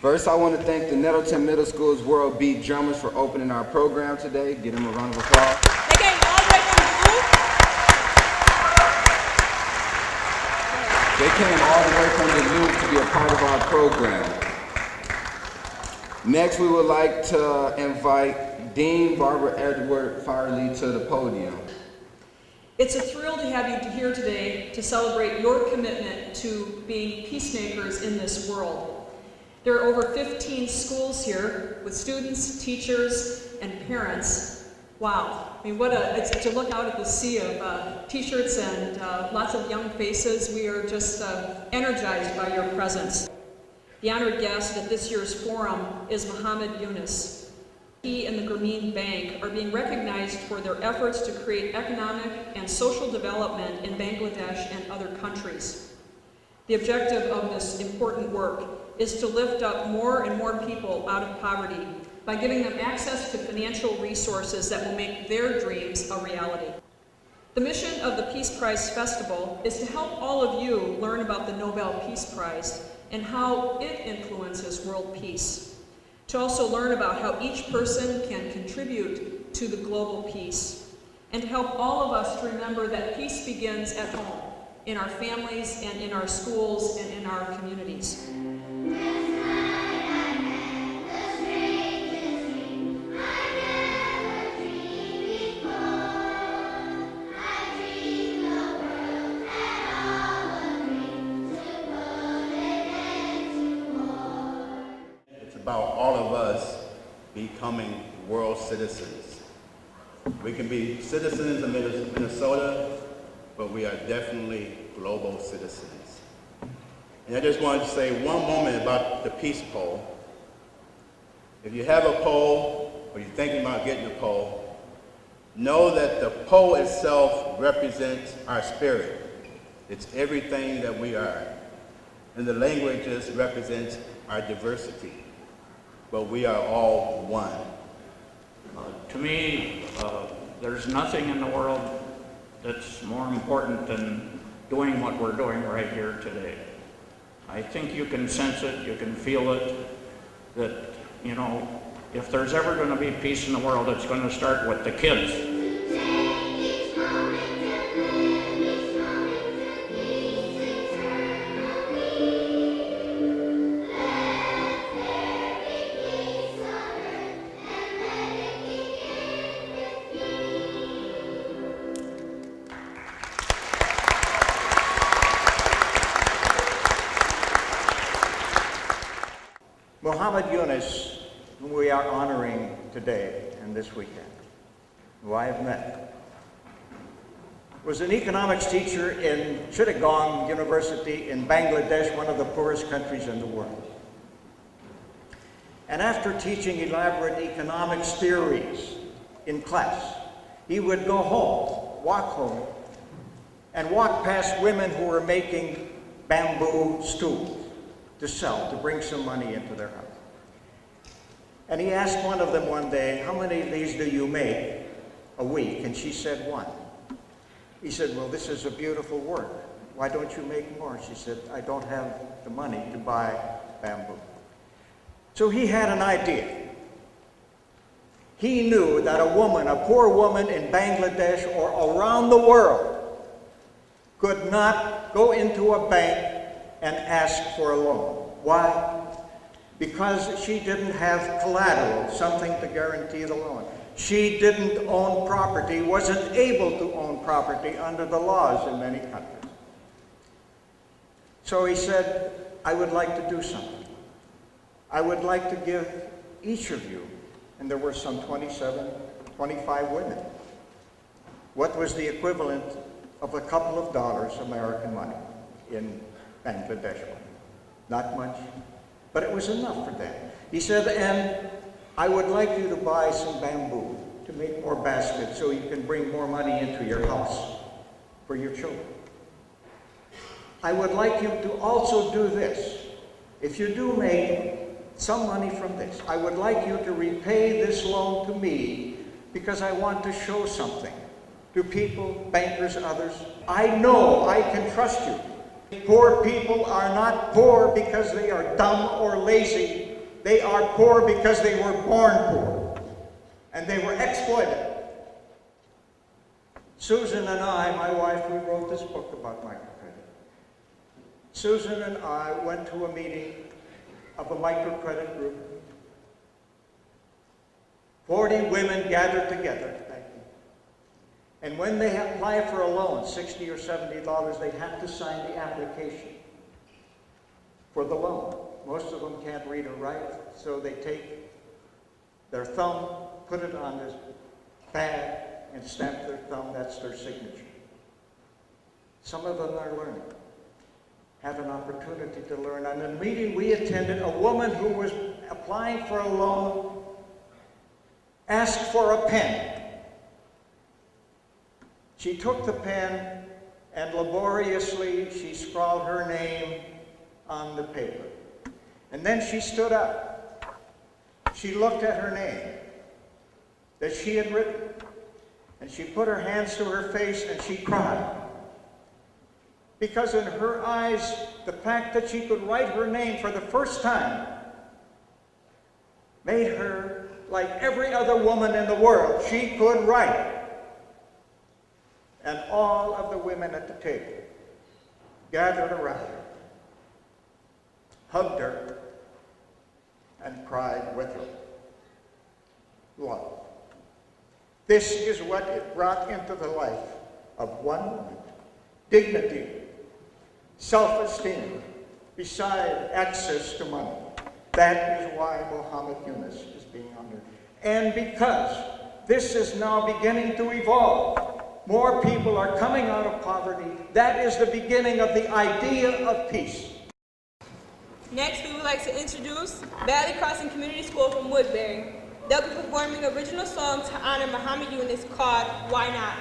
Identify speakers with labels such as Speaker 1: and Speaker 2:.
Speaker 1: First, I want to thank the Nettleton Middle School's World Beat Drummers for opening our program today. Give them a round of applause.
Speaker 2: They came all the way from Duluth.
Speaker 1: They came all the way from Duluth to be a part of our program. Next, we would like to invite Dean Barbara Edward Farley to the podium.
Speaker 2: It's a thrill to have you here today to celebrate your commitment to being peacemakers in this world. There are over 15 schools here with students, teachers, and parents. Wow, I mean, it's to look out at the sea of t-shirts and lots of young faces. We are just energized by your presence. The honored guest at this year's forum is Muhammad Yunus. He and the Grameen Bank are being recognized for their efforts to create economic and social development in Bangladesh and other countries. The objective of this important work is to lift up more and more people out of poverty by giving them access to financial resources that will make their dreams a reality. The mission of the Peace Prize Festival is to help all of you learn about the Nobel Peace Prize and how it influences world peace. To also learn about how each person can contribute to the global peace, and to help all of us to remember that peace begins at home, in our families and in our schools and in our communities.
Speaker 3: About all of us becoming world citizens. We can be citizens of Minnesota, but we are definitely global citizens. And I just wanted to say one moment about the peace poll. If you have a poll, or you're thinking about getting a poll, know that the poll itself represents our spirit. It's everything that we are. And the languages represents our diversity. But we are all one.
Speaker 4: To me, there's nothing in the world that's more important than doing what we're doing right here today. I think you can sense it, you can feel it, that, you know, if there's ever going to be peace in the world, it's going to start with the kids.
Speaker 5: Muhammad Yunus, whom we are honoring today and this weekend, who I have met, was an economics teacher in Chittagong University in Bangladesh, one of the poorest countries in the world. And after teaching elaborate economics theories in class, he would go home, and walk past women who were making bamboo stools to sell, to bring some money into their house. And he asked one of them one day, "How many of these do you make a week?" And she said, "1." He said, "Well, this is a beautiful work. Why don't you make more?" She said, "I don't have the money to buy bamboo." So he had an idea. He knew that a woman, a poor woman in Bangladesh or around the world, could not go into a bank and ask for a loan. Why? Because she didn't have collateral, something to guarantee the loan. She didn't own property, wasn't able to own property under the laws in many countries. So he said, "I would like to do something. I would like to give each of you," and there were some 25 women, what was the equivalent of a couple of dollars American money in Bangladesh. Not much, but it was enough for them. He said, "And I would like you to buy some bamboo to make more baskets so you can bring more money into your house for your children. I would like you to also do this. If you do make some money from this, I would like you to repay this loan to me because I want to show something to people, bankers, others. I know I can trust you. Poor people are not poor because they are dumb or lazy. They are poor because they were born poor, and they were exploited. Susan and I, my wife, we wrote this book about microcredit. Susan and I went to a meeting of a microcredit group. 40 women gathered together. And when they apply for a loan, $60 or $70, they have to sign the application for the loan. Most of them can't read or write, so they take their thumb, put it on this pad, and stamp their thumb. That's their signature. Some of them are learning, have an opportunity to learn. And in a meeting we attended, a woman who was applying for a loan asked for a pen. She took the pen and laboriously she scrawled her name on the paper. And then she stood up. She looked at her name that she had written, and she put her hands to her face and she cried. Because in her eyes, the fact that she could write her name for the first time made her like every other woman in the world. She could write. And all of the women at the table gathered around her, hugged her, and cried with her. Love. This is what it brought into the life of one woman. Dignity, self-esteem, beside access to money. That is why Muhammad Yunus is being honored. And because this is now beginning to evolve, more people are coming out of poverty. That is the beginning of the idea of peace.
Speaker 6: Next, we would like to introduce Valley Crossing Community School from Woodbury. They'll be performing an original song to honor Muhammad Yunus called Why Not?